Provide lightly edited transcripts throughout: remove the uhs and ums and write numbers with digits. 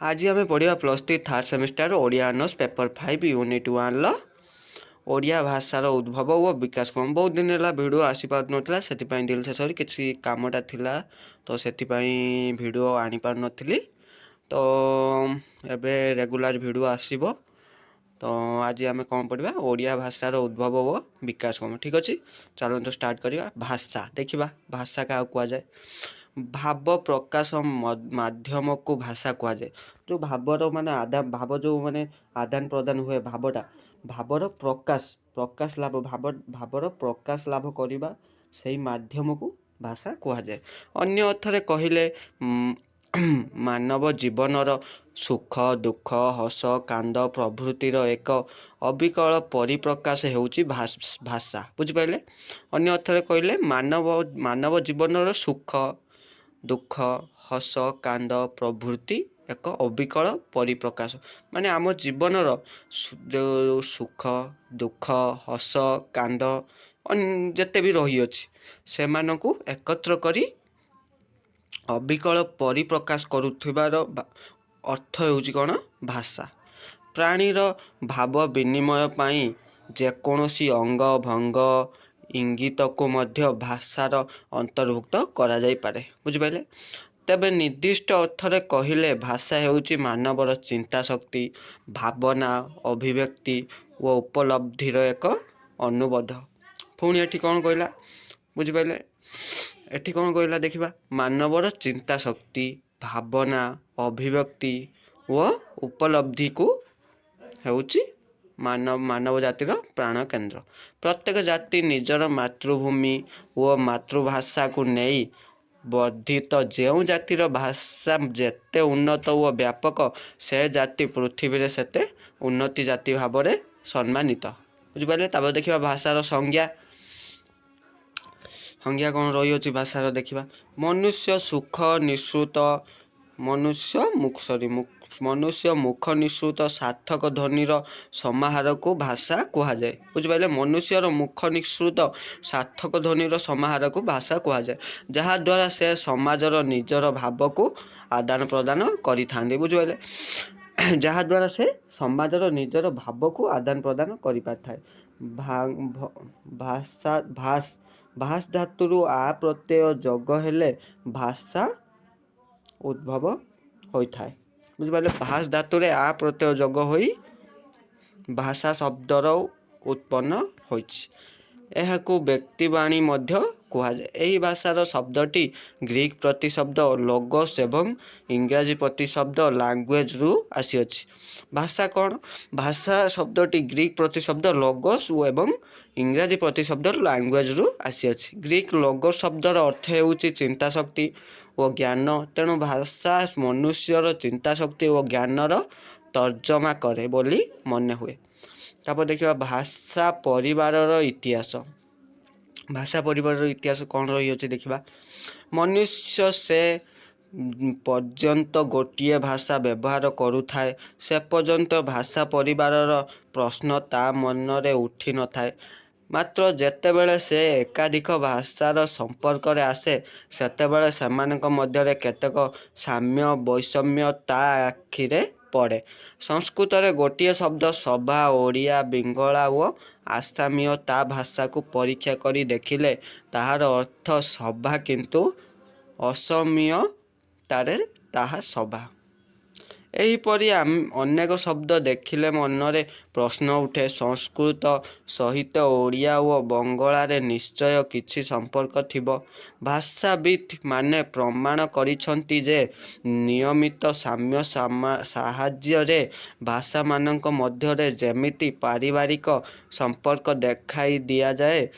आज आम पढ़ा +3 third semester Odia honours paper 5 unit 1 Odia भाषार उद्भव और विकास क्रम। बहुत दिन है भिडियो आसी पार नाला से दिल शेष किसी कामटा थिला तो से भिडियो आनी पार नी तो एबे रेगुलर भिडियो आसीबो। तो आज आम कौन पढ़ा ओडिया भाषार उद्भव और विकास क्रम। ठीक अच्छे चलते स्टार्ट करवा। भाषा देखा भाषा क्या कहुए भाव प्रकाश माध्यम को भाषा कहुए। जो भावर माने भाव जो माने आदान प्रदान हुए भावटा भावर प्रकाश प्रकाश लाभ भावर प्रकाश लाभ करने से माध्यम को भाषा कहुए। अन्य अर्थरे कहले मानव जीवनर सुख दुख हस कांद प्रभृतिर एक अविकल परिप्रकाश होउची भाषा। बुझिपारे। अन्य अर्थरे कहले मानव जीवनर सुख दुख हस कांद प्रभृति एक अविकल परिप्रकाश माने आम जीवनर जो सुख दुख हस कांद जेते भी रही अछि से मानकु एकत्र करी अविकल परिप्रकाश करुथिबार अर्थ हेउची कोन भाषा। प्राणीर भाव विनिमय पाई जेकोसी अंग भंग इंगित को मध्य भाषार अंतर्भुक्त करा जाई पारे। बुझिपारे। तेबे निर्दिष्ट अर्थरे कहले भाषा हेउची मानवर चिंता शक्ति भावना अभिव्यक्ति व उपलब्धिर एक अनुबोध। पुणी एठी कौन कहला बुझिपारे। एठी कौन कहला देखिबा मानवर चिंता शक्ति भावना अभिव्यक्ति व उपलब्धि को हेउची मानव जातिर प्राण केन्द्र। प्रत्येक जाति निजर मातृभूमि व मातृभाषा को नहीं वर्धित जो जातिर भाषा जेते उन्नत व व्यापक से जाति पृथ्वी सेते उन्नति जाति भाव में सम्मानित। बुझिपारे। तब देखिबा भाषार संज्ञा संज्ञा कौन रही अछि भाषार देखिबा मनुष्य सुख निश्रुत मनुष्य मुख निश्रुत सार्थक ध्वनिर समाहार को भाषा कहुए। बुझिपारे। मनुष्यर मुख निश्रुत सार्थक ध्वनिर समाहार को भाषा कहुए जहा द्वारा से समाजर निजर भाव को आदान प्रदान करिथांदे। बुझिपारे। जहा द्वारा से समाजर निजर भाव को आदान प्रदान करि पारथाय। भाषा भाष धातुरु आ प्रत्यय जग हेले भाषा उद्भव होइथाय। बुझिपारे। भाष धातुरे आ प्रत्यय जग होई भाषा शब्दर उत्पन्न होइछि। एहाकु व्यक्तिवाणी मध्य कहुए। एही भाषार शब्दटी ग्रीक प्रतिशब्द लोगोस एवं इंग्राजी प्रतिशब्द लैंग्वेज रु आसीअछि। भाषा कौन भाषा शब्दटी ग्रीक प्रतिशब्द लोगोस एवं इंग्राजी प्रतिशब्द लैंग्वेज रु आसीअछि। ग्रीक लोगोस शब्दर अर्थ हेउछि चिंता शक्ति और ज्ञान। तेणु भाषा मनुष्यर चिंता शक्ति और ज्ञानर तर्जमा करे बोली मने हुए। तापर देखिबा भाषा परिवारर इतिहास। भाषा परिवार इतिहास कौन रही अछि देखिबा मनुष्य से पर्यंत गोटे भाषा व्यवहार करुथाए से पर्यंत भाषा परिवारर प्रश्न ता मनरे उठी न थाए। मात्र जेतेबेले से एकाधिक भाषार संपर्क रे आसे सेतेबेले सेमानक मध्यरे केतेक साम्य वैषम्य ता आखिरे पड़े। संस्कृत रे गोटे शब्द सभा ओडिया बिंगला व आसामीय ता भाषा को परीक्षा करी देखिले ताहार अर्थ सभा किंतु असमीय तारे ताहा सभा। एहीपरि अनेक शब्द देखिले मनरे प्रश्न उठे संस्कृत सहित ओडिया व बंगला रे निश्चय किछि संपर्क थिबो। भाषाविद माने प्रमाण करिसंती जे नियमित साम्य साहाय्य रे भाषा मानक मध्यरे जेमिति पारिवारिक संपर्क देखाई दिया जाए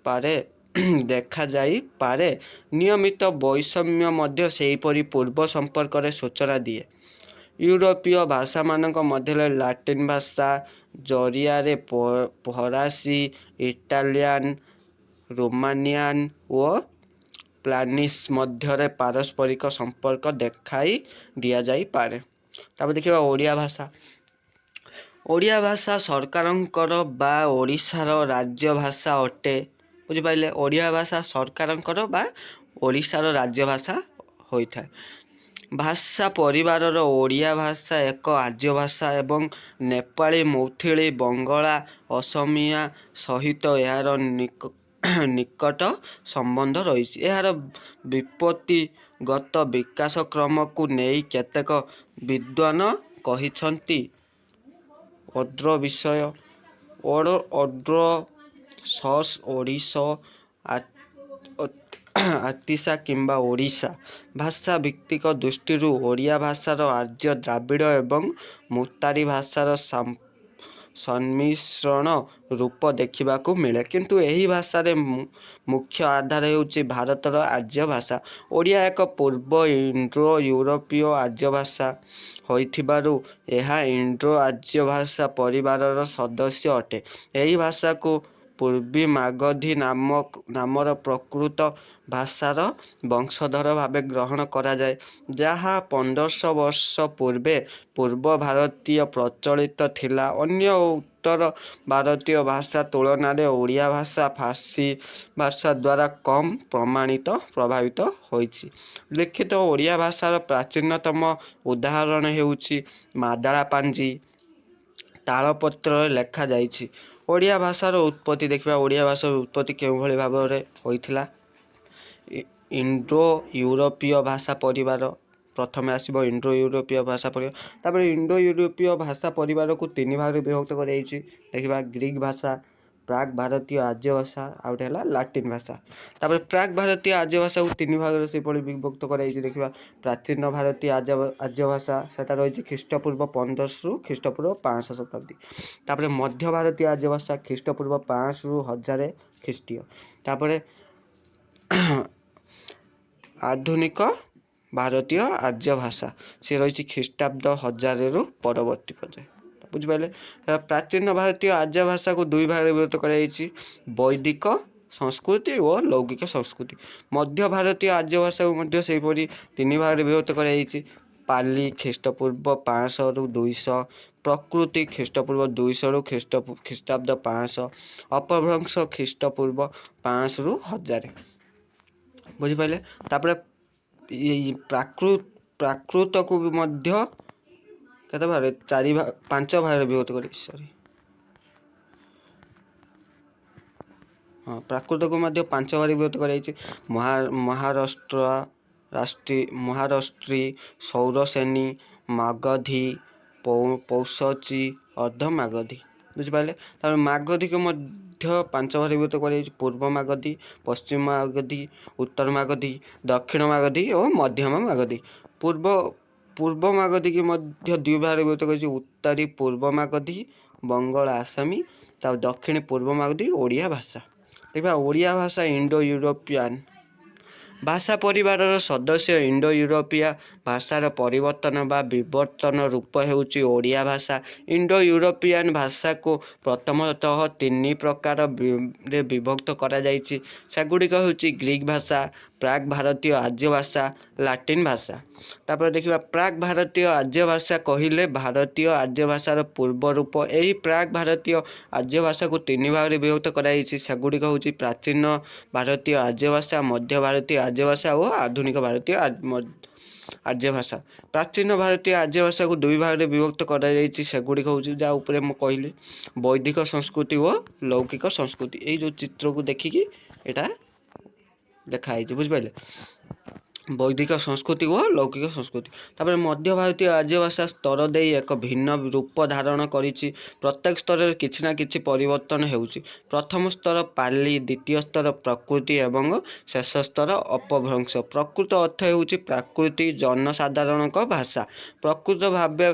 पारे देखा जाई पारे नियमित वैषम्य मध्य सेहीपरि पूर्व संपर्क रे सूचना दिए। यूरोपीय भाषा मानक मध्य लाटिन भाषा जरिया रे फरासी इटालियन रोमानियन व स्पेनिश मध्य पारस्परिक संपर्क देखाई दिया जाई पारे। तब देखिबा ओडिया भाषा। ओडिया भाषा सरकारंकर बा ओडिशार राज्य भाषा अटे। बुझिपाइले। ओडिया भाषा सरकारंकर बा ओडिशार राज्य भाषा होइथाय। ଭାଷା ପରିବାରର ଓଡ଼ିଆ ଭାଷା ଏକ ଆର୍ଯ୍ୟ ଭାଷା ଏବଂ ନେପାଳୀ, ମୈଥିଳି, ବଙ୍ଗଳା, ଅସମିଆ ସହିତ ଏହାର ନିକଟ ସମ୍ବନ୍ଧ ରହିଛି। ଏହାର ବିପତ୍ତିଗତ ବିକାଶ କ୍ରମକୁ ନେଇ କେତେକ ବିଦ୍ୱାନ କହିଛନ୍ତି ଓଡ୍ର ବିଷୟ ଓଡ୍ର ସସ୍ ଓଡ଼ିଶ ଆତିଶା କିମ୍ବା ଓଡ଼ିଶା ଭାଷା ଭିତ୍ତିକ ଦୃଷ୍ଟିରୁ ଓଡ଼ିଆ ଭାଷାର ଆର୍ଯ୍ୟ ଦ୍ରାବିଡ଼ ଏବଂ ମୁତାରୀ ଭାଷାର ସମ୍ମିଶ୍ରଣ ରୂପ ଦେଖିବାକୁ ମିଳେ, କିନ୍ତୁ ଏହି ଭାଷାରେ ମୁଖ୍ୟ ଆଧାର ହେଉଛି ଭାରତର ଆର୍ଯ୍ୟ ଭାଷା। ଓଡ଼ିଆ ଏକ ପୂର୍ବ ଇଣ୍ଡୋ ୟୁରୋପୀୟ ଆର୍ଯ୍ୟ ଭାଷା ହୋଇଥିବାରୁ ଏହା ଇଣ୍ଡୋ ଆର୍ଯ୍ୟ ଭାଷା ପରିବାରର ସଦସ୍ୟ ଅଟେ। ଏହି ଭାଷାକୁ ପୂର୍ବୀ ମାଗଧୀ ନାମର ପ୍ରକୃତ ଭାଷାର ବଂଶଧର ଭାବେ ଗ୍ରହଣ କରାଯାଏ, ଯାହା 1500 ବର୍ଷ ପୂର୍ବେ ପୂର୍ବ ଭାରତୀୟ ପ୍ରଚଳିତ ଥିଲା। ଅନ୍ୟ ଉତ୍ତର ଭାରତୀୟ ଭାଷା ତୁଳନାରେ ଓଡ଼ିଆ ଭାଷା ଫାର୍ସି ଭାଷା ଦ୍ୱାରା କମ୍ ପ୍ରଭାବିତ ହୋଇଛି। ଲିଖିତ ଓଡ଼ିଆ ଭାଷାର ପ୍ରାଚୀନତମ ଉଦାହରଣ ହେଉଛି ମାଦଳା ପାଞ୍ଜି। ତାଳପତ୍ରରେ ଲେଖାଯାଇଛି। ଓଡ଼ିଆ ଭାଷାର ଉତ୍ପତ୍ତି ଦେଖିବା। ଓଡ଼ିଆ ଭାଷାର ଉତ୍ପତ୍ତି କେଉଁଭଳି ଭାବରେ ହୋଇଥିଲା? ଇଣ୍ଡୋ ୟୁରୋପୀୟ ଭାଷା ପରିବାର ପ୍ରଥମେ ଆସିବ। ଇଣ୍ଡୋ ୟୁରୋପୀୟ ଭାଷା ପରିବାର, ତାପରେ ଇଣ୍ଡୋ ୟୁରୋପୀୟ ଭାଷା ପରିବାରକୁ ତିନି ଭାଗରେ ବିଭକ୍ତ କରାଯାଇଛି। ଦେଖିବା ଗ୍ରୀକ୍ ଭାଷା, ପ୍ରାକ୍ ଭାରତୀୟ ଆର୍ଯ୍ୟ ଭାଷା, ଆଉ ଗୋଟେ ହେଲା ଲାଟିନ୍ ଭାଷା। ତାପରେ ପ୍ରାକ୍ ଭାରତୀୟ ଆର୍ଯ୍ୟ ଭାଷାକୁ ତିନି ଭାଗରେ ସେଭଳି ବିଭକ୍ତ କରାଯାଇଛି। ଦେଖିବା ପ୍ରାଚୀନ ଭାରତୀୟ ଆର୍ଯ୍ୟ ଭାଷା, ସେଟା ରହିଛି ଖ୍ରୀଷ୍ଟପୂର୍ବ 1500ରୁ ଖ୍ରୀଷ୍ଟପୂର୍ବ 500 ଶତାବ୍ଦୀ। ତାପରେ ମଧ୍ୟ ଭାରତୀୟ ଆର୍ଯ୍ୟ ଭାଷା ଖ୍ରୀଷ୍ଟପୂର୍ବ 500ରୁ 1000 ଖ୍ରୀଷ୍ଟୀୟ। ତାପରେ ଆଧୁନିକ ଭାରତୀୟ ଆର୍ଯ୍ୟ ଭାଷା, ସେ ରହିଛି ଖ୍ରୀଷ୍ଟାବ୍ଦ 1000ରୁ ପରବର୍ତ୍ତୀ ପର୍ଯ୍ୟାୟ। ବୁଝିପାରିଲେ? ପ୍ରାଚୀନ ଭାରତୀୟ ଆର୍ଯ୍ୟ ଭାଷାକୁ ଦୁଇ ଭାଗରେ ବିଭକ୍ତ କରାଯାଇଛି, ବୈଦିକ ସଂସ୍କୃତି ଓ ଲୌକିକ ସଂସ୍କୃତି। ମଧ୍ୟ ଭାରତୀୟ ଆର୍ଯ୍ୟ ଭାଷାକୁ ମଧ୍ୟ ସେହିପରି ତିନି ଭାଗରେ ବିଭକ୍ତ କରାଯାଇଛି। ପାଲି ଖ୍ରୀଷ୍ଟପୂର୍ବ 500ରୁ 200, ପ୍ରକୃତି ଖ୍ରୀଷ୍ଟପୂର୍ବ 200ରୁ ଖ୍ରୀଷ୍ଟାବ୍ଦ 500, ଅପଭ୍ରଂଶ ଖ୍ରୀଷ୍ଟପୂର୍ବ 500ରୁ 1000। ବୁଝିପାରିଲେ? ତାପରେ ପ୍ରାକୃତକୁ ମଧ୍ୟ କେତେ ଭାଗରେ? 5 ଭାଗରେ ବିଭକ୍ତ କରାଯାଇଛି। ପ୍ରାକୃତକୁ ମଧ୍ୟ 5 ଭାଗରେ ବିଭକ୍ତ କରାଯାଇଛି। ମହାରାଷ୍ଟ୍ରୀ, ସୌରସେନୀ, ମାଗଧୀ, ପୌଷଚୀ, ଅର୍ଦ୍ଧ ମାଗଧୀ। ବୁଝିପାରିଲେ? ତାପରେ ମାଗଧୀକୁ ମଧ୍ୟ 5 ଭାଗରେ ବିଭକ୍ତ କରାଯାଇଛି। ପୂର୍ବ ମାଗଧୀ, ପଶ୍ଚିମ ମାଗଧୀ, ଉତ୍ତର ମାଗଧୀ, ଦକ୍ଷିଣ ମାଗଧୀ ଓ ମଧ୍ୟମ ମାଗଧୀ। ପୂର୍ବ ମାଗଧୀକି ମଧ୍ୟ ଦୁଇ ଭାଗରେ ବିଭକ୍ତ କରାଯାଇଛି। ଉତ୍ତରୀ ପୂର୍ବ ମାଗଧୀ, ବଙ୍ଗଳା ଆସାମୀ, ତା ଦକ୍ଷିଣୀ ପୂର୍ବ ମାଗଧୀ ଓଡ଼ିଆ ଭାଷା। ଦେଖିବା ଓଡ଼ିଆ ଭାଷା ଇଣ୍ଡୋ ୟୁରୋପିଆନ୍ ଭାଷା ପରିବାରର ସଦସ୍ୟ। ଇଣ୍ଡୋ ୟୁରୋପୀୟ ଭାଷାର ପରିବର୍ତ୍ତନ ବା ବିବର୍ତ୍ତନ ରୂପ ହେଉଛି ଓଡ଼ିଆ ଭାଷା। ଇଣ୍ଡୋ ୟୁରୋପିଆନ୍ ଭାଷାକୁ ପ୍ରଥମତଃ ତିନି ପ୍ରକାରରେ ବିଭକ୍ତ କରାଯାଇଛି। ସେଗୁଡ଼ିକ ହେଉଛି ଗ୍ରୀକ୍ ଭାଷା, ପ୍ରାକ୍ ଭାରତୀୟ ଆର୍ଯ୍ୟ ଭାଷା, ଲାଟିନ୍ ଭାଷା। ତାପରେ ଦେଖିବା ପ୍ରାକ୍ ଭାରତୀୟ ଆର୍ଯ୍ୟ ଭାଷା କହିଲେ ଭାରତୀୟ ଆର୍ଯ୍ୟ ଭାଷାର ପୂର୍ବ ରୂପ। ଏହି ପ୍ରାକ୍ ଭାରତୀୟ ଆର୍ଯ୍ୟ ଭାଷାକୁ ତିନି ଭାଗରେ ବିଭକ୍ତ କରାଯାଇଛି। ସେଗୁଡ଼ିକ ହେଉଛି ପ୍ରାଚୀନ ଭାରତୀୟ ଆର୍ଯ୍ୟ ଭାଷା, ମଧ୍ୟ ଭାରତୀୟ ଆର୍ଯ୍ୟ ଭାଷା ଓ ଆଧୁନିକ ଭାରତୀୟ ଆର୍ଯ୍ୟ ଭାଷା। ପ୍ରାଚୀନ ଭାରତୀୟ ଆର୍ଯ୍ୟ ଭାଷାକୁ ଦୁଇ ଭାଗରେ ବିଭକ୍ତ କରାଯାଇଛି। ସେଗୁଡ଼ିକ ହେଉଛି ଯାହା ଉପରେ ମୁଁ କହିଲି, ବୈଦିକ ସଂସ୍କୃତି ଓ ଲୌକିକ ସଂସ୍କୃତି। ଏଇ ଯେଉଁ ଚିତ୍ରକୁ ଦେଖିକି ଏଇଟା ଲେଖା ହେଇଛି। ବୁଝିପାରିଲେ? ବୈଦିକ ସଂସ୍କୃତି ଓ ଲୌକିକ ସଂସ୍କୃତି। ତାପରେ ମଧ୍ୟ ଭାରତୀୟ ଆର୍ଯ୍ୟ ଭାଷା ସ୍ତର ଦେଇ ଏକ ଭିନ୍ନ ରୂପ ଧାରଣ କରିଛି। ପ୍ରତ୍ୟେକ ସ୍ତରରେ କିଛି ନା କିଛି ପରିବର୍ତ୍ତନ ହେଉଛି। ପ୍ରଥମ ସ୍ତର ପାଲି, ଦ୍ୱିତୀୟ ସ୍ତର ପ୍ରକୃତି ଏବଂ ଶେଷ ସ୍ତର ଅପଭ୍ରଂଶ। ପ୍ରକୃତ ଅର୍ଥ ହେଉଛି ପ୍ରାକୃତି ଜନସାଧାରଣଙ୍କ ଭାଷା। ପ୍ରକୃତ ଭାବେ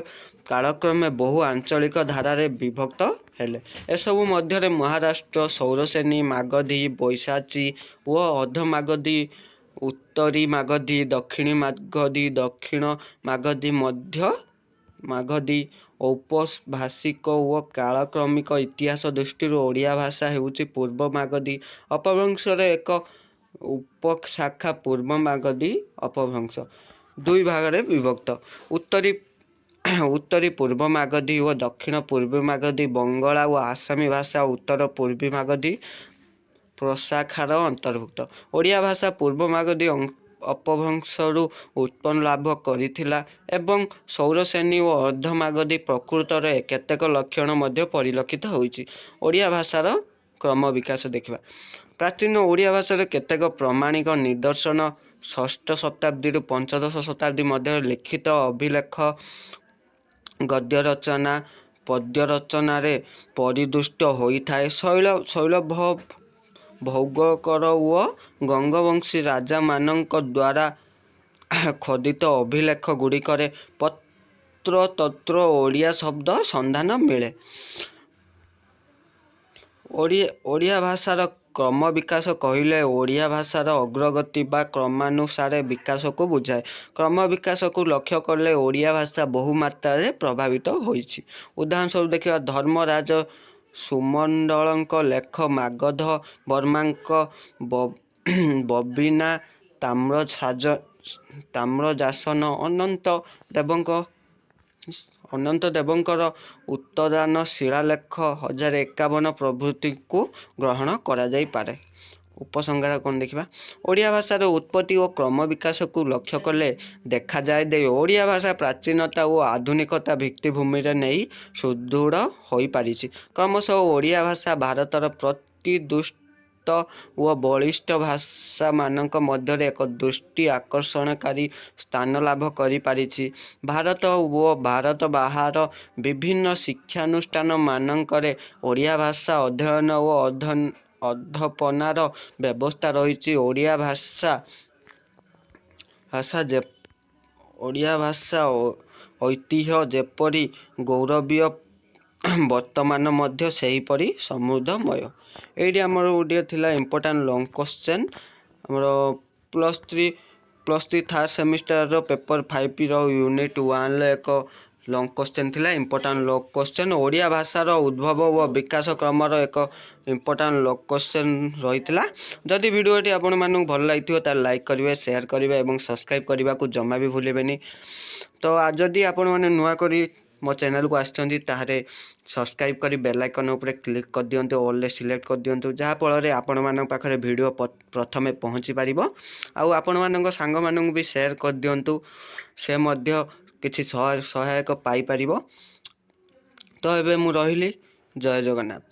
କାଳକ୍ରମେ ବହୁ ଆଞ୍ଚଳିକ ଧାରାରେ ବିଭକ୍ତ ହେଲେ। ଏସବୁ ମଧ୍ୟରେ ମହାରାଷ୍ଟ୍ର, ସୌରସେନୀ, ମାଗଧୀ, ବୈଶାଚୀ ଓ ଅର୍ଦ୍ଧ ମାଗଧୀ, ଉତ୍ତରୀ ମାଗଧୀ, ଦକ୍ଷିଣୀ ମାଗଧୀ, ଦକ୍ଷିଣ ମାଗଧୀ, ମଧ୍ୟ ମାଗଧୀ, ଔପଭାଷିକ ଓ କାଳକ୍ରମିକ ଇତିହାସ ଦୃଷ୍ଟିରୁ ଓଡ଼ିଆ ଭାଷା ହେଉଛି ପୂର୍ବ ମାଗଧୀ ଅପଭ୍ରଂଶର ଏକ ଉପଶାଖା। ପୂର୍ବ ମାଗଧୀ ଅପଭ୍ରଂଶ ଦୁଇ ଭାଗରେ ବିଭକ୍ତ। ଉତ୍ତରୀ ପୂର୍ବ ମାଗଧୀ ଓ ଦକ୍ଷିଣ ପୂର୍ବ ମାଗଧୀ ବଙ୍ଗଳା ଓ ଆସାମୀ ଭାଷା ଉତ୍ତର ପୂର୍ବୀ ମାଗଧୀ ପ୍ରଶାଖାର ଅନ୍ତର୍ଭୁକ୍ତ। ଓଡ଼ିଆ ଭାଷା ପୂର୍ବ ମାଗଧୀ ଅପଭ୍ରଂଶରୁ ଉତ୍ପନ୍ନ ଲାଭ କରିଥିଲା ଏବଂ ସୌରଶ୍ରେଣୀ ଓ ଅର୍ଦ୍ଧମାଗଧୀ ପ୍ରକୃତରେ କେତେକ ଲକ୍ଷଣ ମଧ୍ୟ ପରିଲକ୍ଷିତ ହୋଇଛି। ଓଡ଼ିଆ ଭାଷାର କ୍ରମ ବିକାଶ ଦେଖିବା। ପ୍ରାଚୀନ ଓଡ଼ିଆ ଭାଷାର କେତେକ ପ୍ରମାଣିକ ନିଦର୍ଶନ ଷଷ୍ଠ ଶତାବ୍ଦୀରୁ ପଞ୍ଚଦଶ ଶତାବ୍ଦୀ ମଧ୍ୟରେ ଲିଖିତ ଅଭିଲେଖ, ଗଦ୍ୟ ରଚନା, ପଦ୍ୟ ରଚନାରେ ପରିଦୃଷ୍ଟ ହୋଇଥାଏ। ଶୈଳ ଭୌଗୋଳକର ଓ ଗଙ୍ଗବଂଶୀ ରାଜାମାନଙ୍କ ଦ୍ୱାରା ଖୋଦିତ ଅଭିଲେଖ ଗୁଡ଼ିକରେ ତତ୍ର ଓଡ଼ିଆ ଶବ୍ଦ ସନ୍ଧାନ ମିଳେ। ଓଡ଼ିଆ ଭାଷାର କ୍ରମ ବିକାଶ କହିଲେ ଓଡ଼ିଆ ଭାଷାର ଅଗ୍ରଗତି ବା କ୍ରମାନୁସାରେ ବିକାଶକୁ ବୁଝାଏ। କ୍ରମ ବିକାଶକୁ ଲକ୍ଷ୍ୟ କଲେ ଓଡ଼ିଆ ଭାଷା ବହୁ ମାତ୍ରାରେ ପ୍ରଭାବିତ ହୋଇଛି। ଉଦାହରଣ ସ୍ୱରୂପ ଦେଖିବା, ଧର୍ମରାଜ ସୁମଣ୍ଡଳଙ୍କ ଲେଖ, ମାଗଧ ବର୍ମାଙ୍କ ବବିନା, ତାମ୍ରଯାସନ, ଅନନ୍ତ ଦେବଙ୍କର ଉତ୍ତରାନ ଶିଳାଲେଖ 1051 ପ୍ରଭୃତିକୁ ଗ୍ରହଣ କରାଯାଇପାରେ। ଉପସଂହାର କ'ଣ ଦେଖିବା? ଓଡ଼ିଆ ଭାଷାର ଉତ୍ପତ୍ତି ଓ କ୍ରମ ବିକାଶକୁ ଲକ୍ଷ୍ୟ କଲେ ଦେଖାଯାଏ ଯେ ଓଡ଼ିଆ ଭାଷା ପ୍ରାଚୀନତା ଓ ଆଧୁନିକତା ଭିତ୍ତିଭୂମିରେ ନେଇ ସୁଦୃଢ଼ ହୋଇପାରିଛି। କ୍ରମଶଃ ଓଡ଼ିଆ ଭାଷା ଭାରତର ପ୍ରତିଷ୍ଠିତ ଓ ବଳିଷ୍ଠ ଭାଷାମାନଙ୍କ ମଧ୍ୟରେ ଏକ ଦୃଷ୍ଟି ଆକର୍ଷଣକାରୀ ସ୍ଥାନ ଲାଭ କରିପାରିଛି। ଭାରତ ଓ ଭାରତ ବାହାର ବିଭିନ୍ନ ଶିକ୍ଷାନୁଷ୍ଠାନମାନଙ୍କରେ ଓଡ଼ିଆ ଭାଷା ଅଧ୍ୟୟନ ଓ ଅଧ୍ୟାପନାର ବ୍ୟବସ୍ଥା ରହିଛି। ଓଡ଼ିଆ ଭାଷା ଐତିହ୍ୟ ଯେପରି ଗୌରବୀୟ, ବର୍ତ୍ତମାନ ମଧ୍ୟ ସେହିପରି ସମୃଦ୍ଧମୟ। ଏଇଠି ଆମର ଗୋଟିଏ ଥିଲା ଇମ୍ପୋର୍ଟାଣ୍ଟ ଲଙ୍ଗ୍ କ୍ୱେଶ୍ଚନ୍। ଆମର ପ୍ଲସ୍ ଥ୍ରୀ ଥାର୍ଡ଼ ସେମିଷ୍ଟାରର ପେପର୍ 5ର ୟୁନିଟ୍ 1ର ଏକ ଲଙ୍ଗ୍ କ୍ୱେଶ୍ଚନ୍ ଥିଲା, ଇମ୍ପୋର୍ଟାଣ୍ଟ ଲଙ୍ଗ୍ କ୍ୱେଶ୍ଚନ୍। ଓଡ଼ିଆ ଭାଷାର ଉଦ୍ଭବ ଓ ବିକାଶ କ୍ରମର ଏକ ଇମ୍ପୋର୍ଟାଣ୍ଟ ଲଙ୍ଗ୍ କ୍ୱେଶ୍ଚନ୍ ରହିଥିଲା। ଯଦି ଭିଡ଼ିଓଟି ଆପଣମାନଙ୍କୁ ଭଲ ଲାଗିଥିବ ତାହେଲେ ଲାଇକ୍ କରିବେ, ସେୟାର କରିବେ ଏବଂ ସବସ୍କ୍ରାଇବ୍ କରିବାକୁ ଜମା ବି ଭୁଲିବେନି। ତ ଯଦି ଆପଣମାନେ ନୂଆ କରି ମୋ ଚ୍ୟାନେଲକୁ ଆସିଛନ୍ତି ତାହେଲେ ସବସ୍କ୍ରାଇବ୍ କରି ବେଲ୍ ଆଇକନ୍ ଉପରେ କ୍ଲିକ୍ କରିଦିଅନ୍ତୁ, ଅଲ୍ରେ ସିଲେକ୍ଟ କରିଦିଅନ୍ତୁ, ଯାହାଫଳରେ ଆପଣମାନଙ୍କ ପାଖରେ ଭିଡ଼ିଓ ପ୍ରଥମେ ପହଞ୍ଚି ପାରିବ। ଆଉ ଆପଣମାନଙ୍କ ସାଙ୍ଗମାନଙ୍କୁ ବି ସେୟାର କରିଦିଅନ୍ତୁ, ସେ ମଧ୍ୟ କିଛି ସହାୟକ ପାଇପାରିବ। ତ ଏବେ ମୁଁ ରହିଲି। ଜୟ ଜଗନ୍ନାଥ।